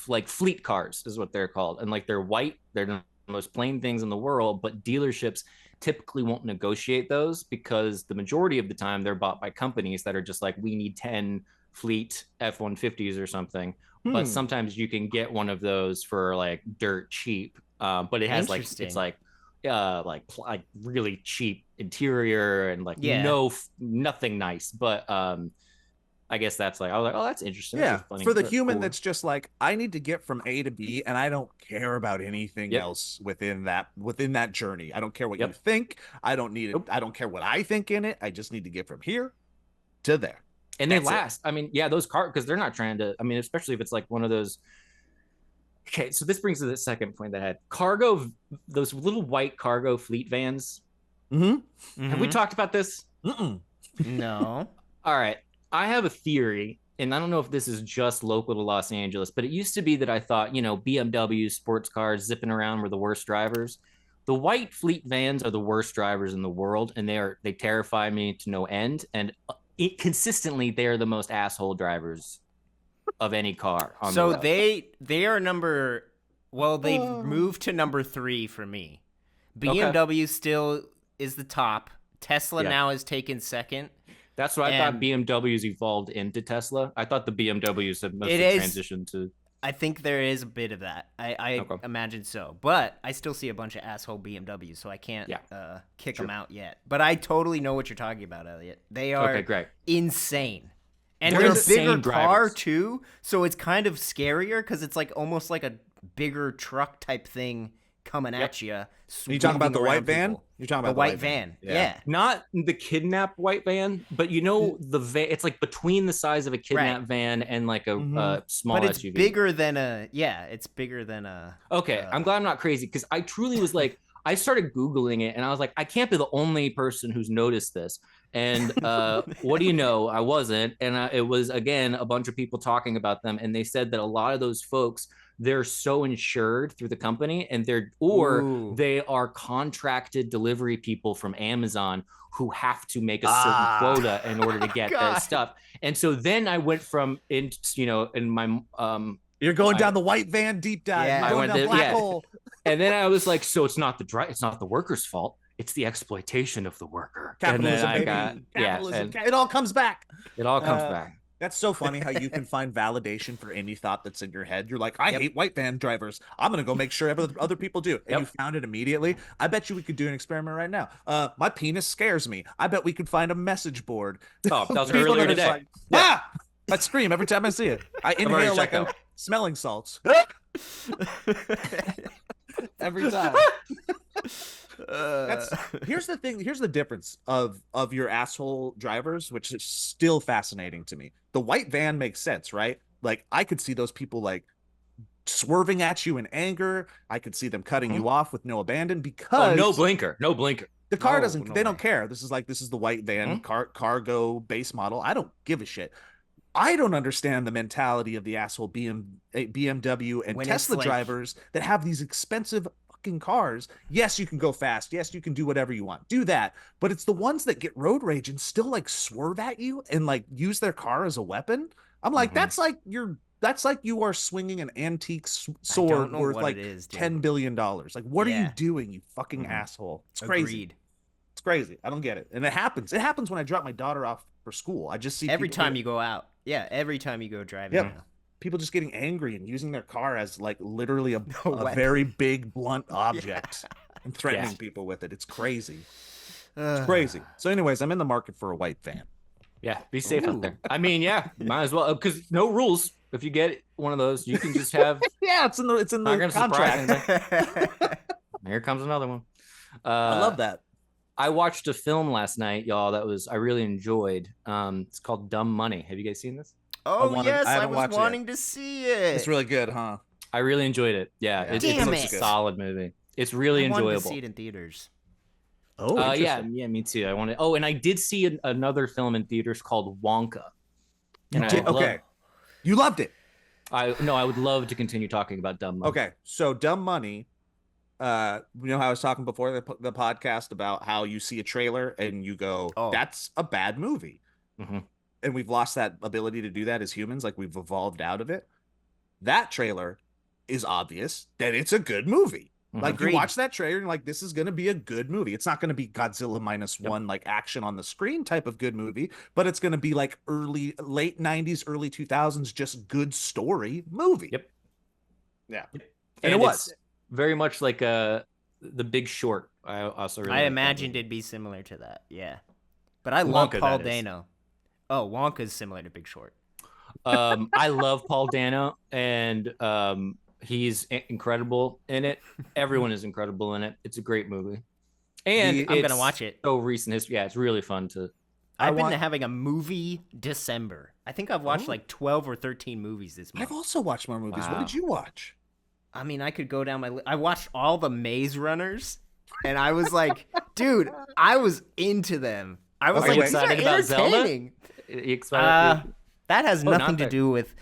like fleet cars is what they're called, and like they're white, they're the most plain things in the world, but dealerships typically won't negotiate those because the majority of the time they're bought by companies that are just like, we need 10 fleet F-150s or something. But sometimes you can get one of those for like dirt cheap, but it has like it's like really cheap interior and like nothing nice. But I guess that's like, I was like, oh, that's interesting.
Yeah,
That's funny.
for the
That's
human
cool.
that's just like, I need to get from A to B, and I don't care about anything else within that journey. I don't care what you think. I don't need it. I don't care what I think in it. I just need to get from here to there.
And
That's
they last. I mean, yeah, those cars, because they're not trying to, I mean, especially if it's like one of those. Okay, so this brings to the second point that I had cargo, those little white cargo fleet vans. Have we talked about this?
No.
All right. I have a theory, and I don't know if this is just local to Los Angeles, but it used to be that I thought, BMW sports cars zipping around were the worst drivers. The white fleet vans are the worst drivers in the world, and they terrify me to no end. And consistently, they are the most asshole drivers of any car.
So they are number. Well, they've moved to number 3 for me. BMW still is the top. Tesla now has taken second.
That's what I thought. BMWs evolved into Tesla. I thought the BMWs have mostly transitioned to.
I think there is a bit of that. I
Okay.
imagine so. But I still see a bunch of asshole BMWs, so I can't kick
Sure.
them out yet. But I totally know what you're talking about, Elliot. They are
Okay, great.
insane. And
They're
they're a
insane
bigger car,
drivers.
too, so it's kind of scarier because it's like almost like a bigger truck type thing coming at you.
Are you talking about the white van?
People.
You're talking
The
about
white van. Yeah.
Not the kidnap white van, but you know the van. It's like between the size of a kidnap
Right.
van and like a
Mhm.
small
But it's
SUV.
bigger than a it's bigger than a
Okay, I'm glad I'm not crazy because I truly was like, I started Googling it and I was like, I can't be the only person who's noticed this. And what do you know? I wasn't. And it was, again, a bunch of people talking about them. And they said that a lot of those folks, they're so insured through the company and
Ooh.
they are contracted delivery people from Amazon who have to make a certain quota in order to get
God.
that stuff. And so then I went from in my
You're going down the white van deep dive.
Yeah.
You're
I
going
went
down
there-
black
yeah.
hole.
and then I was like, so it's not the worker's fault. It's the exploitation of the worker.
Capitalism,
and then
baby. Capitalism.
and
It all comes back.
it all comes back.
That's so funny how you can find validation for any thought that's in your head. You're like, I hate white van drivers. I'm going to go make sure other people do. And you found it immediately. I bet you we could do an experiment right now. My penis scares me. I bet we could find a message board.
Oh, that was
People
earlier
that are
today.
like, I scream every time I see it. I
already
inhale like
checked
a
out.
smelling salts. Every time. Here's the thing. Here's the difference of your asshole drivers, which is still fascinating to me. The white van makes sense, right? Like I could see those people like swerving at you in anger. I could see them cutting you off with no abandon because
No blinker.
the car
No,
doesn't.
no
They don't
way.
care. This is the white van cargo base model. I don't give a shit. I don't understand the mentality of the asshole BMW and
When it's
Tesla
like-
drivers that have these expensive fucking cars. Yes, you can go fast. Yes, you can do whatever you want. Do that. But it's the ones that get road rage and still like swerve at you and like use their car as a weapon. I'm like, that's like you are swinging an antique sword
know
worth
what
like
it is, dude.
$10 billion. Like, what are you
Yeah.
doing, you fucking asshole? It's crazy.
Agreed.
It's crazy. I don't get it. And it happens. It happens when I drop my daughter off for school. I just see
Every
people
time you go out. Yeah, every time you go driving.
Yep.
now.
people just getting angry and using their car as like literally a
weapon.
very big blunt object and threatening
Yeah.
people with it. It's crazy. It's crazy. So anyways, I'm in the market for a white van.
Yeah, be safe out there. I mean, yeah, might as well because no rules. If you get one of those, you can just have.
Yeah, it's in the
Not gonna surprise
contract.
anybody. Here comes another one.
I love that.
I watched a film last night, y'all. I really enjoyed. It's called Dumb Money. Have you guys seen this?
Oh, yes,
I
I
haven't
was
watched it
wanting to see it.
It's really good, huh?
I really enjoyed it. Yeah,
Yeah.
it's
Damn
a
it.
solid movie. It's really
I wanted to
enjoyable.
see it in theaters.
Oh,
Yeah, me too. I wanted. Oh, and I did see another film in theaters called Wonka. And
Okay. You loved it.
I would love to continue talking about Dumb Money.
Okay, so Dumb Money. You know how I was talking before the podcast about how you see a trailer and you go,
Oh.
"That's a bad movie,"
Mhm.
and we've lost that ability to do that as humans. Like we've evolved out of it. That trailer is obvious that it's a good movie. Like
Agreed.
you watch that trailer and you're like, this is going to be a good movie. It's not going to be Godzilla -1 like action on the screen type of good movie, but it's going to be like late 90s, early 2000s, just good story movie.
Yep.
Yeah.
And
it was.
it's very much like The Big Short. I also really
I
like that
imagined
movie.
it'd be similar to that. Yeah. But I love
Wonka,
Paul
that is.
Dano. Oh, Wonka's similar to Big Short.
I love Paul Dano, and he's incredible in it. Everyone is incredible in it. It's a great movie, and
I'm gonna
it's
watch it.
So recent history, yeah, it's really fun to.
I've been
want-
having a movie December. I think I've watched like 12 or 13 movies this month.
I've also watched more movies. What
Wow.
did you watch?
I mean, I could go down my I watched all the Maze Runners, and I was like, dude, I was into them. I was
Okay,
like,
wait.
these are
Excited about Zelda?
entertaining.
You excited?
That has
not
nothing to
that-
do with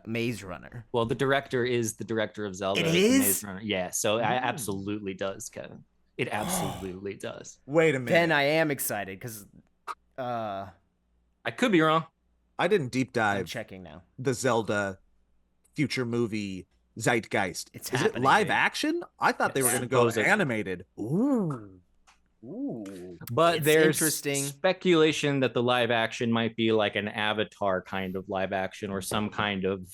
Maze Runner.
Well, the director is the director of Zelda.
It
the
is?
Maze Runner. Yeah, so it absolutely does, Kevin. It absolutely does.
Wait a minute.
Then I am excited because
I could be wrong.
I didn't deep
I'm
dive
checking now.
the Zelda future movie zeitgeist.
It's
Is it
happening,
live
dude.
action? I thought they were going to go
Supposedly.
animated. Ooh.
But
It's
there's
interesting.
speculation that the live action might be like an Avatar kind of live action or some kind of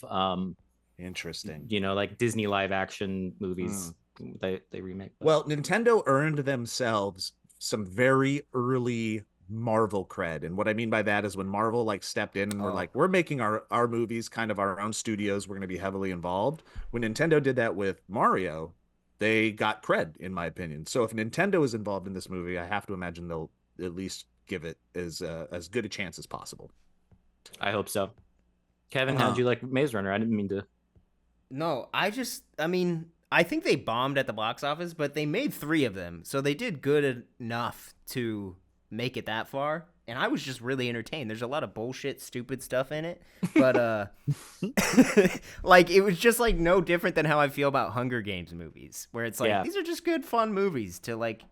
Interesting.
You know, like Disney live action movies they remake. But
Well, Nintendo earned themselves some very early Marvel cred. And what I mean by that is when Marvel like stepped in and were
Oh,
like, we're making our movies kind of our own studios. We're going to be heavily involved. When Nintendo did that with Mario, they got cred, in my opinion. So if Nintendo is involved in this movie, I have to imagine they'll at least give it as good a chance as possible.
I hope so. Kevin, how'd
Uh,
you like Maze Runner? I didn't mean to.
no, I mean, I think they bombed at the box office, but they made 3 of them. So they did good enough to make it that far. And I was just really entertained. There's a lot of bullshit, stupid stuff in it. But, like, it was just, like, no different than how I feel about Hunger Games movies, where it's like,
Yeah.
these are just good, fun movies to, like,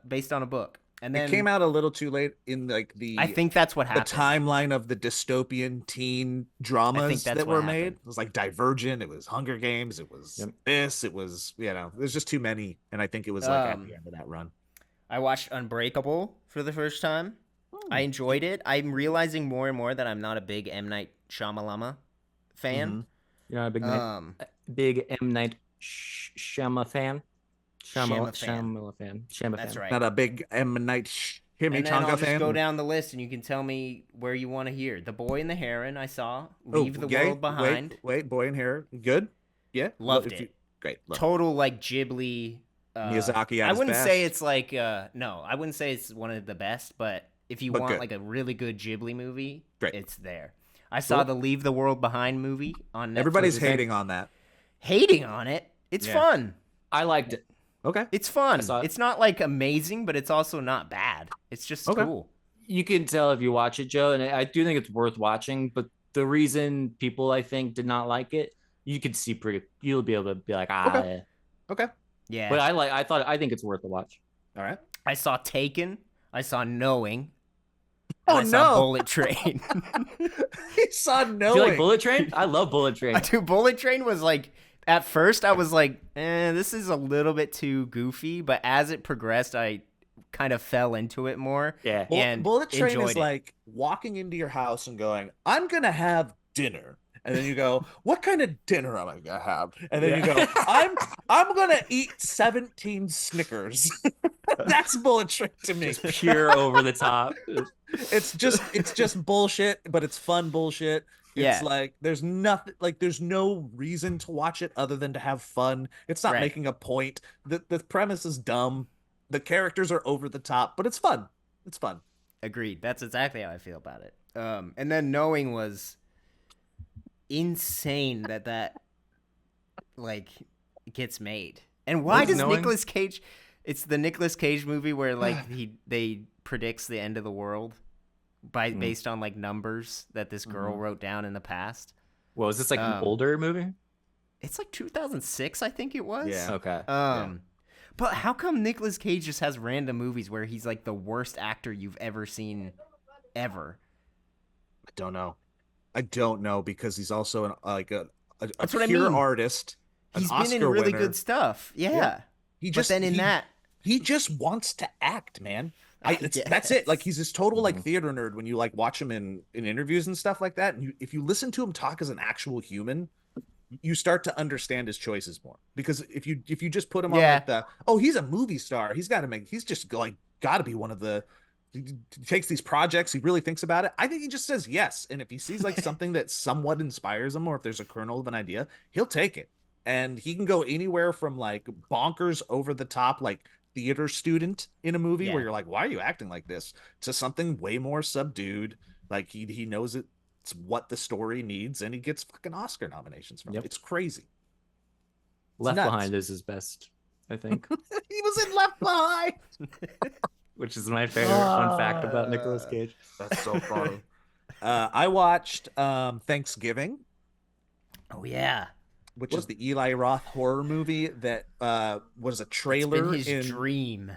based on a book. And then
it came out a little too late in like
I think that's what
the
happened.
timeline of the dystopian teen dramas
that's
that
what
were
happened.
made. It was like Divergent, it was Hunger Games, it was
Yep.
this, it was, there's just too many. And I think it was like at
Um,
the end of that run.
I watched Unbreakable for the first time. I enjoyed it. I'm realizing more and more that I'm not a big M. Night Shyamalama fan.
You know, a
Um,
big M Night Shyama fan.
Shyama fan.
Shyama fan. Shyama
That's
fan.
right.
Not a big M. Night
And then I'll
Chimichanga
just
fan.
go down the list and you can tell me where you want to hear. The Boy and the Heron, I saw.
Oh,
Leave the World Behind.
Wait, Boy and Hair. Good? Yeah?
Loved
If you-
it.
Great. Love
Total, like, Ghibli.
Miyazaki at
I
his
wouldn't say
best.
it's like, no, I wouldn't say it's one of the best, but if you
But
want,
good.
like, a really good Ghibli movie,
Great.
it's there. I saw
Cool.
the Leave the World Behind movie on Netflix.
Everybody's
Is that-
hating on that.
hating on it. It's
Yeah.
fun.
I liked it.
Okay.
It's fun.
I saw it.
It's not like amazing, but it's also not bad. It's just
Okay.
cool.
You can tell if you watch it, Joe, and I do think it's worth watching. But the reason people, I think, did not like it, you could see you'll be able to be like,
Okay. Okay.
Yeah.
But I think it's worth a watch.
All right.
I saw Taken. I saw Knowing.
Oh,
and I saw
no.
Bullet Train.
He saw
Do
no.
you like Bullet Train? I love Bullet Train.
Dude, Bullet Train was like, at first I was like, this is a little bit too goofy. But as it progressed, I kind of fell into it more.
Yeah.
And
Bullet Train
enjoyed
is
it.
like walking into your house and going, I'm going to have dinner. And then you go, what kind of dinner am I going to have? And then you go, I'm going to eat 17 Snickers. That's Bullet Train to me.
Pure over the top.
It's just bullshit, but it's fun bullshit. It's
Yeah.
like there's nothing, like there's no reason to watch it other than to have fun. It's not
Right.
making a point. The premise is dumb. The characters are over the top, but it's fun. It's fun.
Agreed. That's exactly how I feel about it. And then Knowing was insane that like gets made. And why
What's
does
Knowing?
Nicolas Cage? It's the Nicolas Cage movie where like they predicts the end of the world based on like numbers that this girl wrote down in the past.
Well, is this like an older movie?
It's like 2006, I think it was.
Yeah.
Okay.
But how come Nicolas Cage just has random movies where he's like the worst actor you've ever seen, ever?
I don't know because he's also a
That's what I
pure
mean.
artist. An
He's been in
Oscar
really
winner.
good stuff. Yeah.
Yeah. He
But
just
then in that,
he just wants to act, man. That's
guess.
it. Like he's this total like theater nerd when you like watch him in interviews and stuff like that. And if you listen to him talk as an actual human, you start to understand his choices more. Because if you just put him on
Yeah.
like he's a movie star, he's just like got to be one of the. He takes these projects, he really thinks about it. I think he just says yes, and if he sees like something that somewhat inspires him, or if there's a kernel of an idea, he'll take it. And he can go anywhere from like bonkers over the top like theater student in a movie
Yeah.
where you're like, why are you acting like this, to something way more subdued. Like he knows it's what the story needs, and he gets fucking Oscar nominations from it.
Yep.
It's crazy.
Left
nuts.
Behind is his best, I think,
He was in Left Behind.
which is my favorite fun fact about Nicolas Cage.
That's so funny. I watched Thanksgiving,
oh yeah,
which is the Eli Roth horror movie that was a
it's
trailer
been his
in
dream.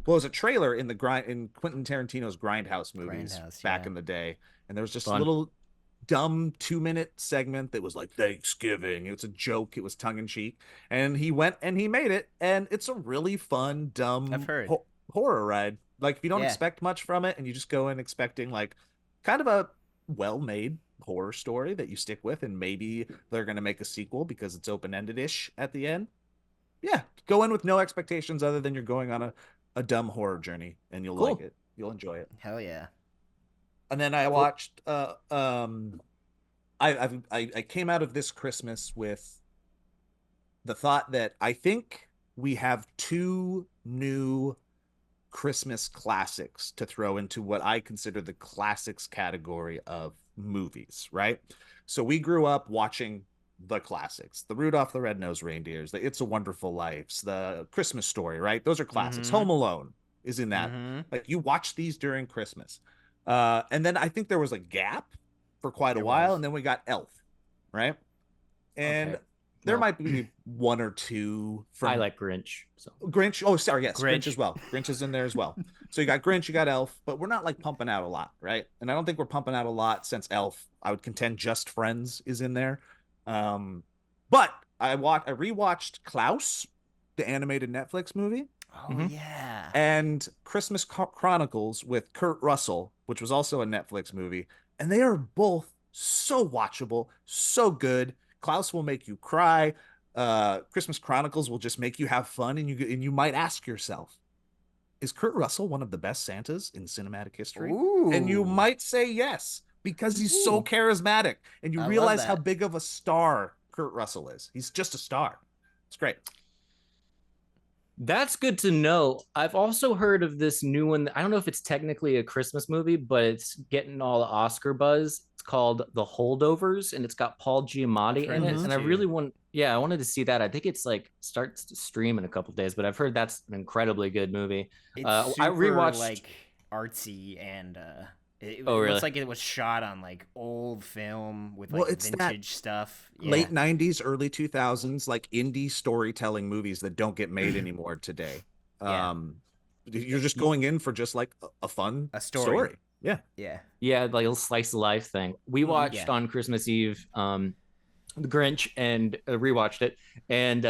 well, it was a trailer in in Quentin Tarantino's Grindhouse movies
Grindhouse,
back
yeah.
in the day, and there was just a
Fun.
little dumb 2-minute segment that was like Thanksgiving. It was a joke. It was tongue in cheek, and he went and he made it, and it's a really fun, dumb
I've heard.
horror ride. Like if you don't
Yeah.
expect much from it, and you just go in expecting like kind of a well-made horror story that you stick with, and maybe they're going to make a sequel because it's open-ended-ish at the end. Yeah, go in with no expectations other than you're going on a dumb horror journey, and you'll like
Cool.
it. You'll enjoy it.
Hell yeah.
And then I
Cool.
watched. I came out of this Christmas with the thought that I think we have two new Christmas classics to throw into what I consider the classics category of movies, right? So we grew up watching the classics, the Rudolph the Red-Nosed Reindeers, the It's a Wonderful Life, the Christmas Story, right? Those are classics.
Mm-hmm.
Home Alone is in that.
Mm-hmm.
Like you watch these during Christmas. And then I think there was a gap for quite a while, and then we got Elf, right? And
Okay.
there
Well,
might be one or two from
I like Grinch. So
Grinch. Oh, sorry, yes, Grinch
Grinch.
as well. Grinch is in there as well. So you got Grinch, you got Elf, but we're not like pumping out a lot, right? And I don't think we're pumping out a lot since Elf. I would contend Just Friends is in there. But I rewatched Klaus, the animated Netflix movie,
Oh
Mhm.
yeah.
and Christmas Chronicles with Kurt Russell, which was also a Netflix movie, and they are both so watchable, so good. Klaus will make you cry. Christmas Chronicles will just make you have fun, and you might ask yourself, is Kurt Russell one of the best Santas in cinematic history?
Ooh.
And you might say yes, because he's so
Ooh.
charismatic, and you
I love
realize how
that.
big of a star Kurt Russell is. He's just a star. It's great.
that's good to know. I've also heard of this new one. I don't know if it's technically a Christmas movie, but it's getting all the Oscar buzz. It's called The Holdovers, and it's got Paul Giamatti
I've
in
heard
it.
this
And I
too.
really I wanted to see that. I think it's like starts to stream in a couple days, but I've heard that's an incredibly good movie.
It's
I
super
rewatched.
like artsy and it
Oh, really?
looks like it was shot on like old film with
Well,
like
it's that
vintage stuff. Yeah.
late 90s, early 2000s, like indie storytelling movies that don't get made anymore today.
Yeah.
You're just going in for just like a fun
A story.
Yeah.
Yeah.
Yeah, like a slice of life thing. We watched
Yeah.
on Christmas Eve, The Grinch, and rewatched it. And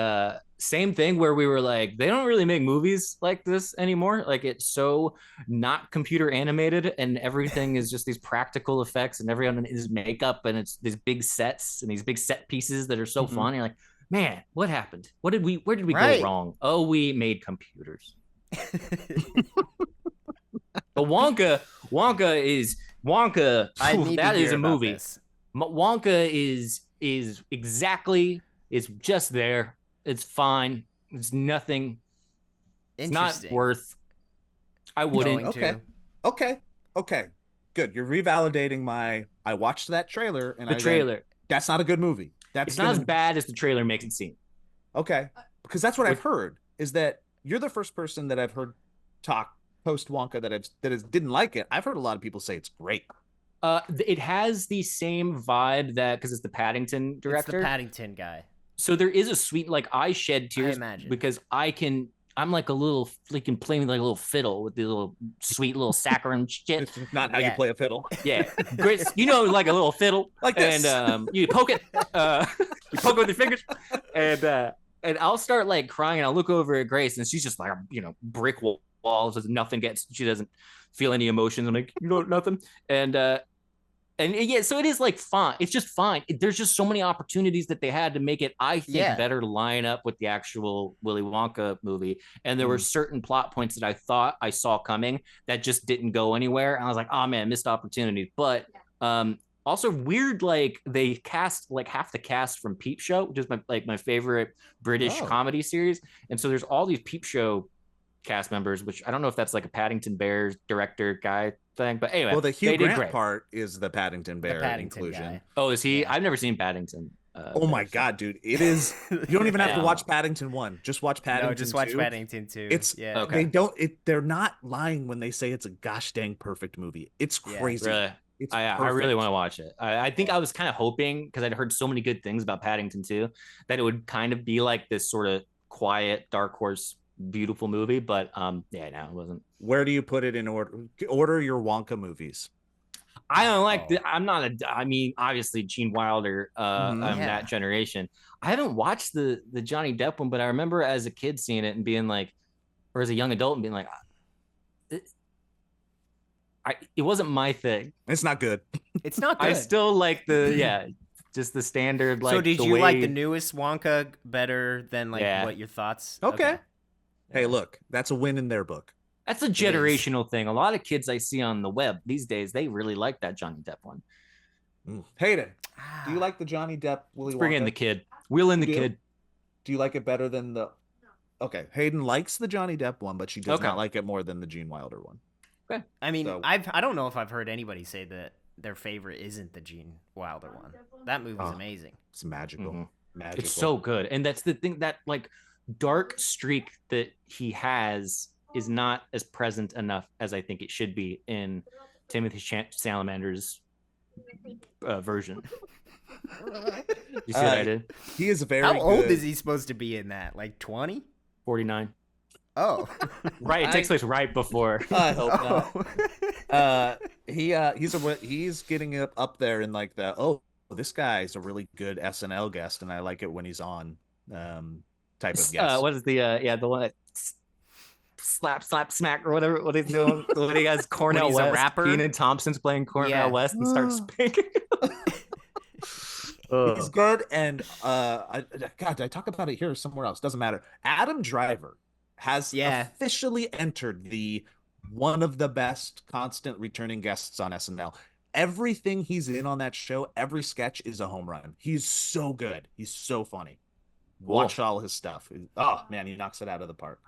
same thing where we were like, they don't really make movies like this anymore. Like it's so not computer animated, and everything is just these practical effects, and everyone is makeup, and it's these big sets and these big set pieces that are so
Mhm.
fun. You're like, man, what happened? Where did we
Right.
go wrong? Oh, we made computers. But Wonka is Wonka.
I
phew,
need
that
to
is
hear
a
about
movie.
this.
Wonka is exactly. It's just there. It's fine. It's nothing. It's not
Interesting.
worth. I wouldn't.
Going
Okay.
to.
Okay. Good. You're revalidating my. I watched that trailer and
The
I went,
trailer.
that's not a good movie. That's
It's not as
gonna-
bad as the trailer makes it seem.
Okay. Because that's what I've
With-
heard is that you're the first person that I've heard talk post Wonka didn't like it. I've heard a lot of people say it's great.
It has the same vibe that because it's the Paddington
It's
director.
the Paddington guy.
So there is a sweet like I shed tears
imagine.
because I'm like a little freaking playing like a little fiddle with the little sweet little saccharine shit.
It's not how you
Yeah.
play a fiddle.
Yeah, Grace, like a little fiddle
Like this.
and you poke it, you poke it with your fingers, and I'll start like crying, and I'll look over at Grace, and she's just like brick walls, nothing gets, she doesn't feel any emotions. I'm like, nothing, and yeah, so it is like fine. It's just fine. There's just so many opportunities that they had to make it, I think,
Yeah.
better line up with the actual Willy Wonka movie. And there were certain plot points that I thought I saw coming that just didn't go anywhere. And I was like, oh man, missed opportunities. But also weird, like they cast like half the cast from Peep Show, which is my favorite British
Oh.
comedy series. And so there's all these Peep Show cast members, which I don't know if that's like a Paddington Bears director guy thing, but anyway,
Well, the Hugh
they did
Grant
great.
part is the Paddington Bear
The Paddington
inclusion.
guy.
Oh, is he?
Yeah.
I've never seen Paddington.
Oh my God, dude. It is. You don't even have to
Yeah.
watch Paddington 1. Just watch Paddington
No, just watch
2.
Paddington 2.
It's
yeah.
Okay.
they're not lying when they say it's a gosh dang perfect movie. It's
Yeah.
crazy.
Really?
It's
I
perfect.
really want to watch it. I think I was kind of hoping, because I'd heard so many good things about Paddington too, that it would kind of be like this sort of quiet, dark horse, beautiful movie. But yeah, no, it wasn't.
Where do you put it in order? Order your Wonka movies.
I don't like.
Oh.
I'm not a. I mean, obviously Gene Wilder. I'm
Yeah.
that generation. I haven't watched the Johnny Depp one, but I remember as a kid seeing it and being like, or as a young adult and being like, it wasn't my thing.
It's not good.
It's not good.
I still like just the standard. Like,
so did
the
you
way...
like the newest Wonka better than like
Yeah.
what your thoughts?
Okay. Hey,
Yeah.
look, that's a win in their book.
That's a
is.
generational thing. A lot of kids I see on the web these days, they really like that Johnny Depp one.
Hayden, do you like the Johnny Depp Willy
Let's bring in
Wonka?
the kid. Wheel in the
You do?
kid.
Do you like it better than the? Okay, Hayden likes the Johnny Depp one, but she does
Okay.
not like it more than the Gene Wilder one.
Okay.
I mean,
So-
I don't know if I've heard anybody say that their favorite isn't the Gene Wilder one. That movie's
Oh.
amazing.
It's magical.
Mhm.
Magical.
It's so good. And that's the thing, that like dark streak that he has is not as present enough as I think it should be in Timothy Salamander's version. You see what I did?
He is very
How old
good.
is he supposed to be in that? Like 20?
49.
Oh.
Right, it takes place right before.
I hope
Oh.
not. He's getting up there in like this guy's a really good SNL guest, and I like it when he's on type of guest.
What is the one that slap smack or whatever, what he's doing when he has Cornel
he's a
West,
rapper?
Keenan Thompson's playing Cornel
Yeah.
West and starts spanking.
He's good, and God, did I talk about it here or somewhere else? Doesn't matter. Adam Driver has officially entered the one of the best constant returning guests on SNL. Everything he's in on that show, every sketch is a home run. He's so good. He's so funny. Watch all his stuff. Oh man, he knocks it out of the park.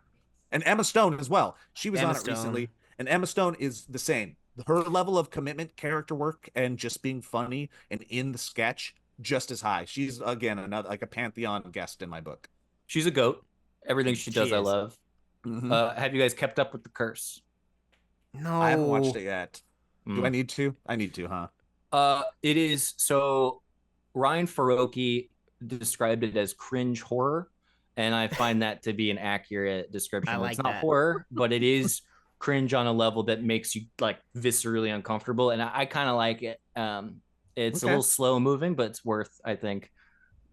And Emma Stone as well. She was on it recently, and Emma Stone is the same. Her level of commitment, character work, and just being funny and in the sketch just as high. She's again another like a pantheon guest in my book.
She's a goat. Everything she does, I love.
Mm-hmm.
Have you guys kept up with The Curse?
No.
I haven't watched it yet. Do
Mm.
I need to? I need to, huh?
It is so. Ryan Farokhi described it as cringe horror, and I find that to be an accurate description.
I like
It's not
that.
horror, but it is cringe on a level that makes you like viscerally uncomfortable, and I kind of like it. It's a little slow moving, but it's worth, I think,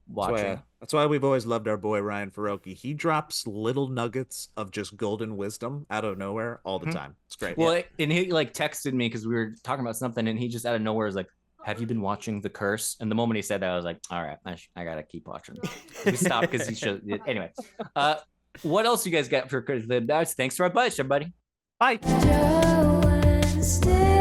watching.
That's why we've always loved our boy Ryan Farokhi. He drops little nuggets of just golden wisdom out of nowhere all the time. It's great.
Well, and he like texted me because we were talking about something, and he just out of nowhere was like, "Have you been watching The Curse?" And the moment he said that, I was like, "All right, I gotta keep watching." We stopped because he should. Anyway, what else you guys got for Curse? Thanks for our advice, everybody.
Bye.
Joe Wednesday.